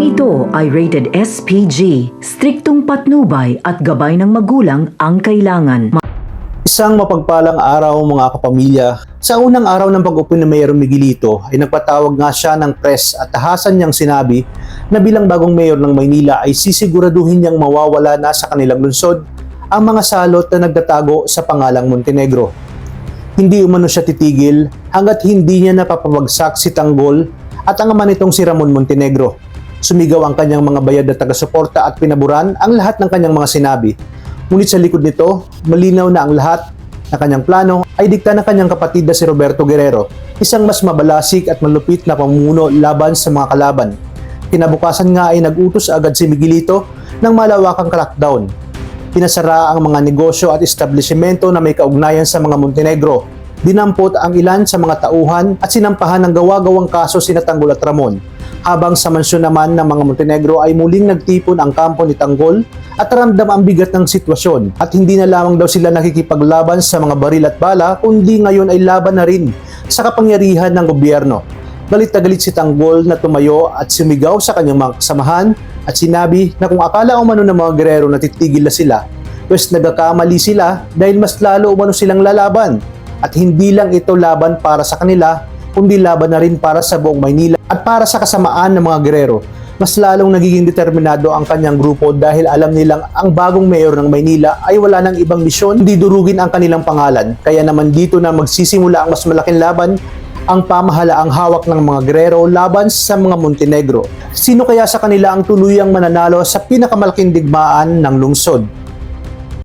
Ito ay rated SPG, striktong patnubay at gabay ng magulang ang kailangan. Isang mapagpalang araw mga kapamilya. Sa unang araw ng pag-upo ni Mayor Miguelito ay nagpatawag nga siya ng press at tahasan niyang sinabi na bilang bagong mayor ng Maynila ay sisiguraduhin niyang mawawala na sa kanilang lungsod ang mga salot na nagtatago sa pangalang Montenegro. Hindi umano siya titigil hanggat hindi niya napapabagsak si Tanggol at ang ama nitong si Ramon Montenegro. Sumigaw ang kanyang mga bayad na taga-suporta at pinaburan ang lahat ng kanyang mga sinabi. Ngunit sa likod nito, malinaw na ang lahat na kanyang plano ay dikta ng kanyang kapatid na si Roberto Guerrero, isang mas mabalasik at malupit na pamumuno laban sa mga kalaban. Kinabukasan nga ay nag-utos agad si Miguelito ng malawakang crackdown. Pinasara ang mga negosyo at establishmento na may kaugnayan sa mga Montenegro. Dinampot ang ilan sa mga tauhan at sinampahan ng gawa-gawang kaso sina Tanggol at Ramon. Habang sa mansyon naman ng mga Montenegro ay muling nagtipon ang kampo ni Tanggol at ramdam ang bigat ng sitwasyon at hindi na lamang daw sila nakikipaglaban sa mga baril at bala kundi ngayon ay laban na rin sa kapangyarihan ng gobyerno. Galit na galit si Tanggol na tumayo at sumigaw sa kanyang mga kasamahan at sinabi na kung akala umano ng mga Guerrero na titigil na sila, pues nagkakamali sila dahil mas lalo umano silang lalaban at hindi lang ito laban para sa kanila kundi laban na rin para sa buong Maynila at para sa kasamaan ng mga Guerrero. Mas lalong nagiging determinado ang kanyang grupo dahil alam nilang ang bagong mayor ng Maynila ay wala ng ibang misyon, hindi durugin ang kanilang pangalan. Kaya naman dito na magsisimula ang mas malaking laban, ang pamahalaang hawak ng mga Guerrero laban sa mga Montenegro. Sino kaya sa kanila ang tuluyang mananalo sa pinakamalaking digmaan ng lungsod?